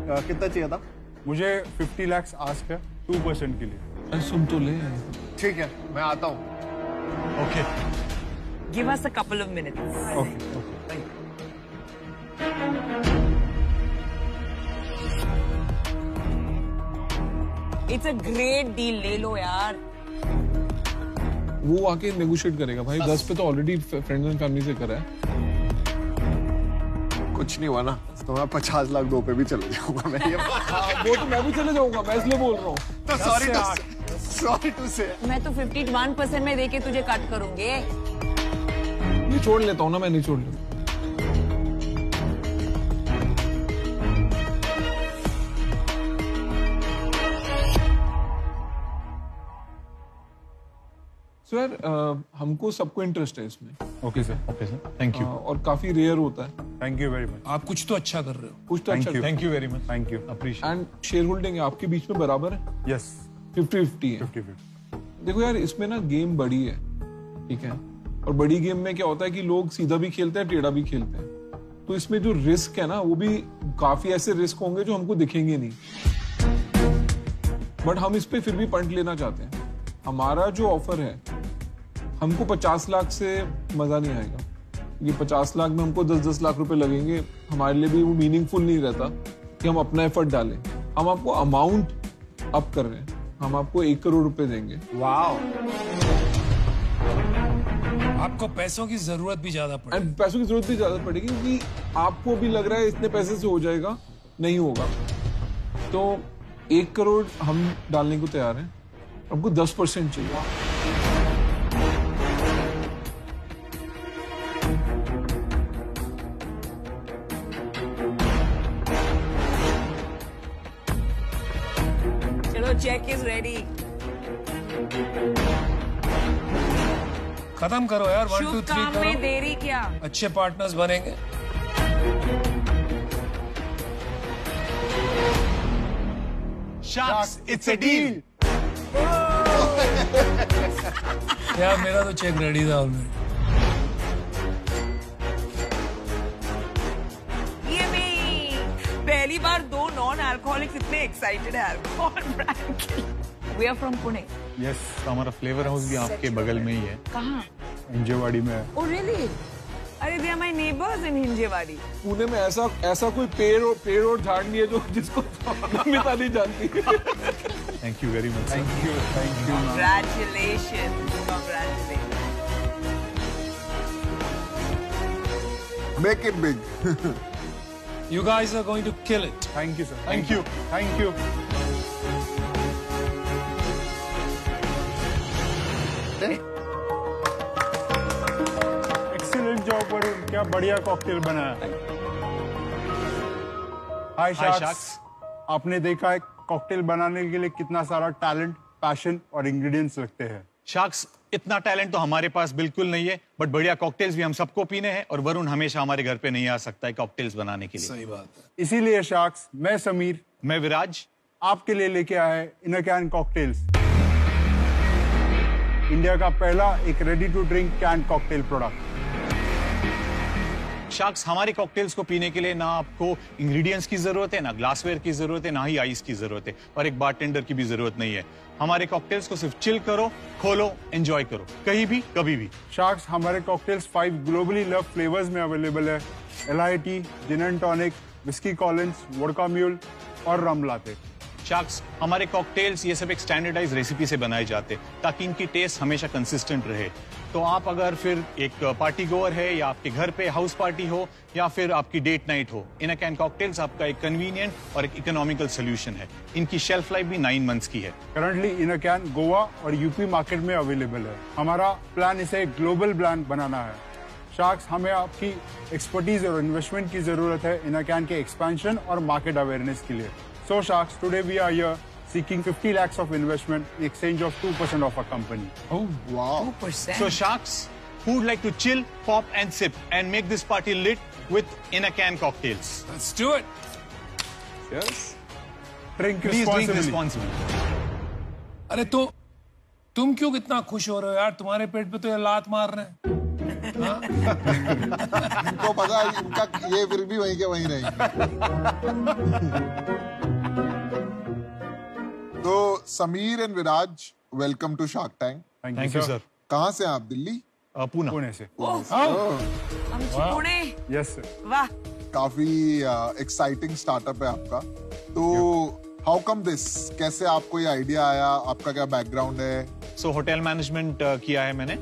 कितना चाहिए था? मुझे 50 लाख आस्क है 2% के लिए। सुन तो ले। ठीक है, मैं आता हूँ। Okay. Give us a couple of minutes. Okay. It's a great deal, ले लो यार। वो आके नेगोशिएट करेगा भाई। 10 पे तो ऑलरेडी फ्रेंड्स एंड फैमिली से करा है। कुछ नहीं हुआ ना तो मैं 50 लाख दो पे भी चले जाऊंगा मैं। वो तो मैं भी चले जाऊंगा, मैं इसलिए बोल रहा हूँ। तो सॉरी टू से मैं तो 51% में देके तुझे कट करूंगी। नहीं छोड़ लेता हूँ ना, मैं नहीं छोड़ लेता। सर हमको सबको इंटरेस्ट है इसमें। Okay sir, thank you. और काफी रेयर होता है। Thank you very much. आप कुछ तो अच्छा कर रहे हो। कुछ तो अच्छा। Thank you very much. Thank you, appreciate. And share holding है आपके बीच में बराबर है? यस, 50-50 है। 50-50। देखो यार, इसमें ना गेम बड़ी है, ठीक है, और बड़ी गेम में क्या होता है कि लोग सीधा भी खेलते हैं, टेढ़ा भी खेलते हैं। तो इसमें जो रिस्क है ना, वो भी काफी ऐसे रिस्क होंगे जो हमको दिखेंगे नहीं, बट हम इस पे फिर भी पंट लेना चाहते हैं। हमारा जो ऑफर है, हमको 50 लाख से मजा नहीं आएगा। ये 50 लाख में हमको 10-10 लाख रुपए लगेंगे। हमारे लिए भी वो मीनिंगफुल नहीं रहता कि हम अपना एफर्ट डालें। हम आपको अमाउंट अप कर रहे हैं, हम आपको 1 करोड़ रुपए देंगे। वाओ। आपको पैसों की जरूरत भी ज्यादा पड़ेगी। एंड पैसों की जरूरत भी ज्यादा पड़ेगी क्योंकि आपको भी लग रहा है इतने पैसे से हो जाएगा, नहीं होगा। तो 1 करोड़ हम डालने को तैयार हैं, हमको 10% चाहिए। Check is ready. खत्म करो यार। 1 2 शुभ 3 काम करो। में देरी क्या? अच्छे पार्टनर्स बनेंगे। Sharks, it's a deal. यार मेरा तो चेक रेडी था ऑलरेडी। ये भी पहली बार 2 नॉन अल्कोहलिक्स इतने एक्साइटेड है अल्कोहल ब्रांड के। We are from Pune. Yes, हमारा फ्लेवर हाउस भी आपके बगल में ही है। कहाँ? हिंजेवाड़ी में है। Oh really? अरे they are my neighbors in Hinjewadi. Pune में ऐसा कोई पेड़ और झाड़ नहीं है जो जिसको नमिता नहीं जानती। Thank you very much. Thank you. Congratulations. Make it big. You guys are going to kill it. Thank you sir. Thank you. Thank you. Excellent job Varun, क्या बढ़िया कॉकटेल बनाया। हाय शार्क्स। आपने देखा है कॉकटेल बनाने के लिए कितना सारा टैलेंट, पैशन और इंग्रेडिएंट्स लगते हैं। शार्क्स, इतना टैलेंट तो हमारे पास बिल्कुल नहीं है, बट बढ़िया कॉकटेल्स भी हम सबको पीने हैं और वरुण हमेशा हमारे घर पे नहीं आ सकता है कॉकटेल्स बनाने के लिए। सही बात है। इसीलिए शार्क्स, मैं समीर, मैं विराज आपके लिए लेके आया है in a can cocktails, India का पहला एक ready to drink can cocktail product. Sharks, हमारे कॉकटेल्स को पीने के लिए ना आपको इंग्रेडिएंट्स की जरूरत है, ना ग्लासवेयर की जरूरत है, ना ही आइस की जरूरत है, और एक बारटेंडर की भी जरूरत नहीं है। हमारे कॉकटेल्स को सिर्फ चिल करो, खोलो, एंजॉय करो, कहीं भी कभी भी। शार्क्स, हमारे कॉकटेल्स 5 ग्लोबली लव फ्लेवर्स में अवेलेबल है। LIT, gin and tonic, whisky Collins, vodka mule और रम लाते। शार्क्स, हमारे कॉकटेल्स ये सब एक स्टैंडर्डाइज रेसिपी से बनाए जाते ताकि इनकी टेस्ट हमेशा कंसिस्टेंट रहे। तो आप अगर फिर एक पार्टी गोअर है, या आपके घर पे हाउस पार्टी हो, या फिर आपकी डेट नाइट हो, इन अ कैन कॉकटेल्स आपका एक कन्वीनियंट और एक इकोनॉमिकल सोल्यूशन है। इनकी शेल्फ लाइफ भी 9 मंथ्स की है। Currently in a can Goa और यूपी मार्केट में अवेलेबल है। हमारा प्लान इसे एक ग्लोबल ब्रांड बनाना है। शार्क्स, हमें आपकी एक्सपर्टीज और इन्वेस्टमेंट की जरूरत है इन अ कैन के एक्सपेंशन और मार्केट अवेयरनेस के लिए। So Sharks, today we are here seeking 50 lakhs of investment in exchange of 2% of our company. Oh, wow. 2%. So Sharks, who would like to chill, pop and sip and make this party lit with in a can cocktails? Let's do it. yes. Drink Please drink responsibly. अरे तो तुम क्यों इतना खुश हो रहे हो यार? तुम्हारे पेट पे तो ये लात मार रहे हैं। इनको पता है इनका ये फिर भी वहीं के वहीं रहेंगे। तो Sameer and Viraj, welcome to Shark Tank. Thank you sir. कहाँ से हैं आप? दिल्ली? पूना। पुणे से। हम पुणे। Yes sir. वाह। काफी एक्साइटिंग स्टार्टअप है आपका। तो हाउ कम दिस, कैसे आपको ये आइडिया आया? आपका क्या बैकग्राउंड है? सो होटल मैनेजमेंट किया है मैंने।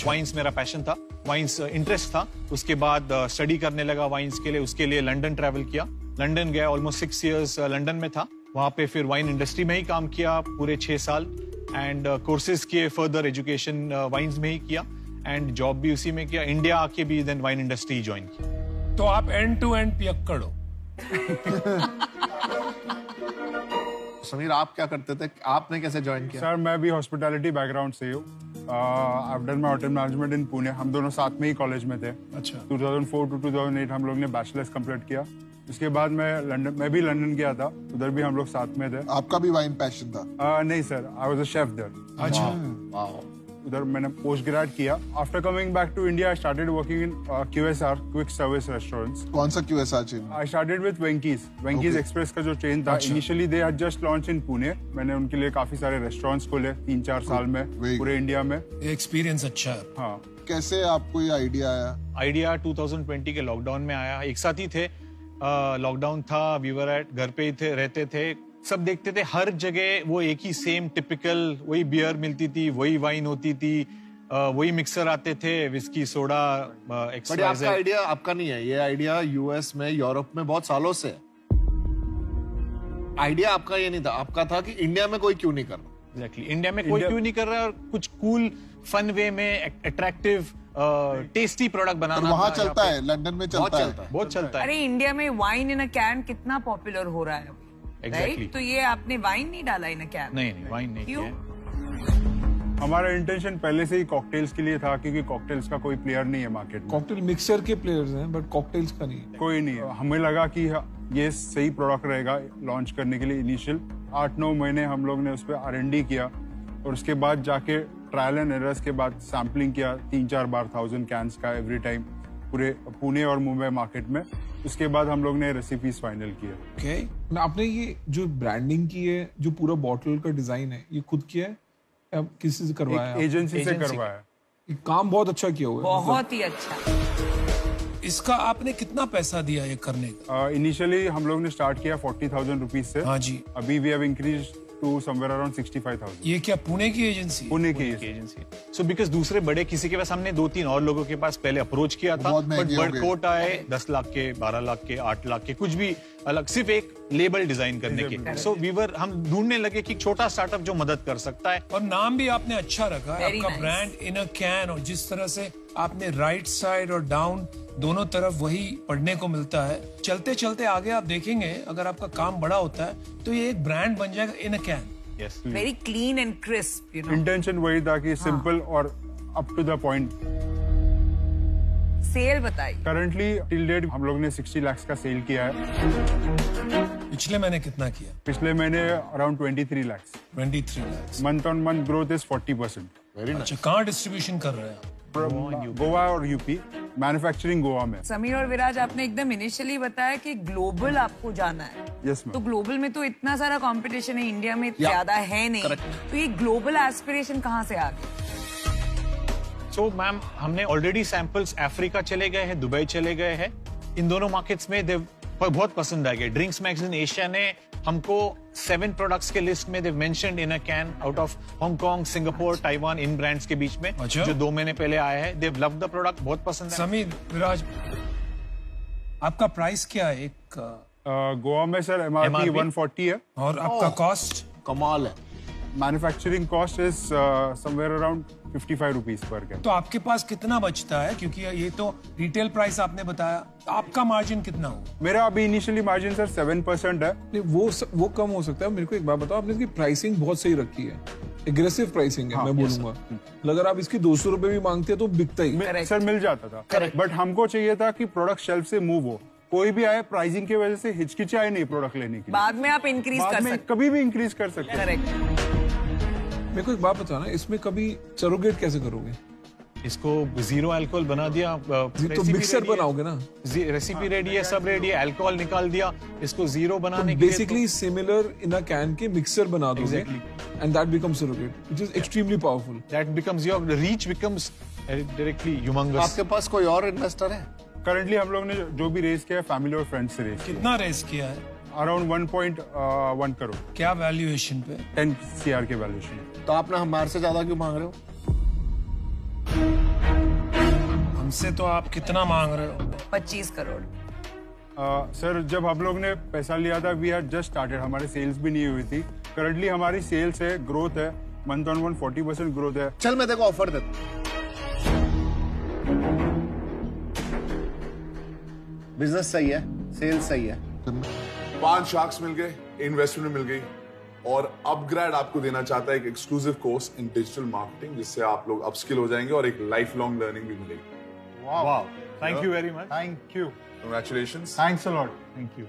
वाइन्स मेरा पैशन था, वाइन्स इंटरेस्ट था। उसके बाद स्टडी करने लगा वाइन्स के लिए। उसके लिए लंदन ट्रैवल किया। लंदन गया, ऑलमोस्ट 6 years लंदन में था। वहाँ पे फिर वाइन इंडस्ट्री में ही काम किया पूरे 6 साल। एंड कोर्सेज किए, फर्दर एजुकेशन वाइन्स में ही किया एंड जॉब भी उसी में किया। इंडिया आके भी देन वाइन इंडस्ट्री ज्वाइन की। तो आप एंड टू एंड पियक्कड़ हो। समीर, आप क्या करते थे? आपने कैसे ज्वाइन किया? सर मैं भी हॉस्पिटैलिटी बैकग्राउंड से हूँ। I've done my hotel management in Pune. हम दोनों साथ में ही कॉलेज में थे। अच्छा। 2004 to 2008 हम लोग ने बैचलर्स कंप्लीट किया। उसके बाद मैं भी लंदन गया था, उधर भी हम लोग साथ में थे। आपका भी वाइन पैशन था? नहीं sir, I was a chef there. अच्छा। उधर मैंने पोस्ट ग्रेड किया। After coming back to India I started working in QSR, quick service restaurants. कौन सा QSR चेन? I started with Venky's express का जो चेन था। Initially they had just launch in Pune. मैंने उनके लिए काफी सारे रेस्टोरेंट्स खोले 3-4 साल में पूरे इंडिया में। ये एक्सपीरियंस अच्छा है। हाँ। कैसे आपको ये आइडिया आया? आइडिया 2020 के लॉकडाउन में आया। एक साथ ही थे, लॉकडाउन था, वीवर एट घर पे ही थे, रहते थे, सब देखते थे। हर जगह वो एक ही सेम टिपिकल वही बियर मिलती थी, वही वाइन होती थी, वही मिक्सर आते थे, विस्की, सोडा, बट आपका आइडिया आपका नहीं है, ये आइडिया यूएस में, यूरोप में बहुत सालों से है। आइडिया आपका ये नहीं था, आपका था कि इंडिया में कोई क्यों नहीं कर रहा। एग्जैक्टली, इंडिया में कोई क्यों नहीं कर रहा है और कुछ कूल फन वे में अट्रैक्टिव टेस्टी प्रोडक्ट बनाना। वहाँ चलता है, लंदन में चलता है, बहुत चलता है। अरे इंडिया में वाइन इन अ कैन कितना पॉपुलर हो रहा है। Exactly. Right? तो ये आपने वाइन नहीं डाला इन अ कैन? नहीं, वाइन नहीं क्यों? किया। हमारा इंटेंशन पहले से ही कॉकटेल्स के लिए था, क्योंकि कॉकटेल्स का कोई प्लेयर नहीं है मार्केट में। कॉकटेल मिक्सर के प्लेयर्स हैं बट कॉकटेल्स का नहीं। कोई नहीं है। हमें लगा कि ये सही प्रोडक्ट रहेगा लॉन्च करने के लिए। इनिशियल 8-9 महीने हम लोग ने उस पर R&D किया और उसके बाद जाके ट्रायल एंड एरर्स के बाद सैम्पलिंग किया 3-4 बार 1000 कैंस का एवरी टाइम पूरे पुणे और मुंबई मार्केट में। उसके बाद हम लोग ने रेसिपीज फाइनल किया। ओके। आपने ये जो ब्रांडिंग की है, जो पूरा बॉटल का डिजाइन है, ये खुद किया है या किसी से करवाया है? एजेंसी से करवाया। ये काम बहुत अच्छा किया हुआ है। बहुत ही अच्छा। इसका आपने कितना पैसा दिया ये करने का? इनिशियली हम लोग ने स्टार्ट किया 40,000 रुपीज से। हाँ जी। अभी we have increase to somewhere around 65,000। ये क्या पुणे की एजेंसी? पुणे की एजेंसी। सो बिकॉज दूसरे बड़े किसी के पास हमने 2-3 और लोगों के पास पहले अप्रोच किया था, बट बड़ कोट आए 10 लाख के, 12 लाख के, 8 लाख के, कुछ भी अलग, सिर्फ एक लेबल डिजाइन करने के। सो वीवर हम ढूंढने लगे कि छोटा स्टार्टअप जो मदद कर सकता है। और नाम भी आपने अच्छा रखा है, Very आपका nice. Brand in a can. और जिस तरह से आपने राइट साइड और डाउन दोनों तरफ वही पढ़ने को मिलता है। चलते चलते आगे आप देखेंगे, अगर आपका काम बड़ा होता है तो ये एक ब्रांड बन जाएगा in a can. Yes, very clean and crisp, you know. Intention वही था कि सिंपल और up to the point. Sale बताइए। करंटली टिल डेट हम लोग ने 60 लाख का सेल किया है। पिछले महीने कितना किया? पिछले महीने around 23 lakh. 23 lakh. Month on month growth is 40%। अच्छा, कहाँ डिस्ट्रीब्यूशन कर रहे हैं? गोवा और यूपी, मैन्युफैक्चरिंग गोवा में। समीर और विराज, आपने एकदम इनिशियली बताया कि ग्लोबल आपको जाना है। यस तो मैम। ग्लोबल में तो इतना सारा कंपटीशन है, इंडिया में ज्यादा है नहीं। तो ये ग्लोबल एस्पिरेशन कहाँ से आ गई? सो मैम, हमने ऑलरेडी सैंपल्स अफ्रीका चले गए हैं, दुबई चले गए हैं। इन दोनों मार्केट्स में बहुत पसंद आ गए। ड्रिंक्स मैगजीन एशिया ने हमको 7 प्रोडक्ट्स के लिस्ट में mentioned in a can out of Hong Kong, Singapore, Taiwan, in brands के बीच में। अच्छा। जो 2 महीने पहले आए हैं, दे लव द प्रोडक्ट, बहुत पसंद है। समीर, विराज, आपका प्राइस क्या है एक? गोवा में सर MRP 140 है और आपका कॉस्ट? कमाल है। Manufacturing cost is somewhere around 55 rupees per can. तो आपके पास कितना बचता है? क्योंकि ये तो रिटेल प्राइस आपने बताया, आपका मार्जिन कितना हो? मेरा अभी इनिशियली मार्जिन सर 7% है। नहीं, वो कम हो सकता है। मेरे को एक बात बताओ, आपने इसकी प्राइसिंग बहुत सही रखी है, एग्रेसिव प्राइसिंग है। मैं बोलूंगा अगर आप इसकी 200 रुपए भी मांगते हैं तो बिकता ही। सर मिल जाता था, बट हमको चाहिए था कि प्रोडक्ट शेल्फ से मूव हो। कोई भी आए प्राइसिंग की वजह से हिचकिचाए नहीं प्रोडक्ट लेने के लिए। बाद में आप इंक्रीज बाद कर में सकते कभी भी इंक्रीज कर सकते हैं। करेक्ट। मेरे को एक बात बताना, इसमें कभी सरोगेट कैसे करोगे? इसको जीरो अल्कोहल बना दिया। तो मिक्सर बनाओगे ना, रेसिपी रेडी है, सब रेडी है, अल्कोहल निकाल दिया, इसको जीरो बनाने के लिए basically similar in a can के मिक्सर बना दोगे and that becomes surrogate which is extremely powerful. That becomes your reach becomes directly humongous. आपके पास कोई और इन्वेस्टर है? करंटली हम लोग ने जो भी रेस किया है फैमिली और फ्रेंड्स से रेस कितना रेस किया है? अराउंड 1.1 करोड़। क्या वैल्यूएशन पे? 10 CR के वैल्यूएशन। तो आपने हमारे से ज्यादा क्यों मांग रहे हो? हमसे तो आप कितना मांग रहे हो? 25 करोड़। सर जब हम लोग ने पैसा लिया था वी हैड जस्ट स्टार्टेड, हमारी सेल्स भी नहीं हुई थी। करंटली हमारी सेल्स है, ग्रोथ है, मंथ ऑन मंथ 40% ग्रोथ है। चल मैं देखो ऑफर देता। बिजनेस सही है, सेल्स सही है, 5 शार्क्स मिल गए, इन्वेस्टमेंट मिल गई और अपग्रेड आपको देना चाहता है एक exclusive course in digital marketing, जिससे आप लोग अपस्किल हो जाएंगे और एक लाइफ लॉन्ग लर्निंग भी मिलेगी। Wow, thank you very much. Thank you, congratulations, thanks a lot, thank you.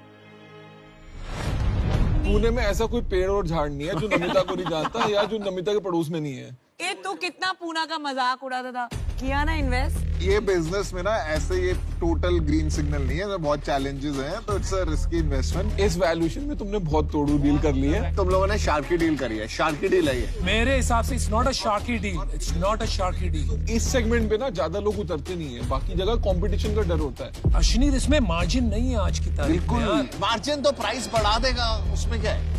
Pune में ऐसा कोई पेड़ और झाड़ नहीं है जो नमिता को नहीं जानता या जो नमिता के पड़ोस में नहीं है। ये तो कितना पूना का मजाक उड़ाता था, किया ना इन्वेस्ट। ये बिजनेस में ना ऐसे ये टोटल ग्रीन सिग्नल नहीं है, बहुत चैलेंजेस हैं, तो इट्स अ रिस्की इन्वेस्टमेंट। इस वैल्यूएशन में तुमने बहुत तोड़ू डील कर ली है। तुम लोगों ने शार्की डील करी है, शार्की डील है ये। मेरे हिसाब से it's not a Sharky deal, it's not a Sharky deal. इस सेगमेंट पे ना ज्यादा लोग उतरते नहीं है, बाकी जगह कंपटीशन का डर होता है। अश्विनी इसमें मार्जिन नहीं है आज की तारीख में। बिल्कुल, मार्जिन तो प्राइस बढ़ा देगा, उसमें क्या है?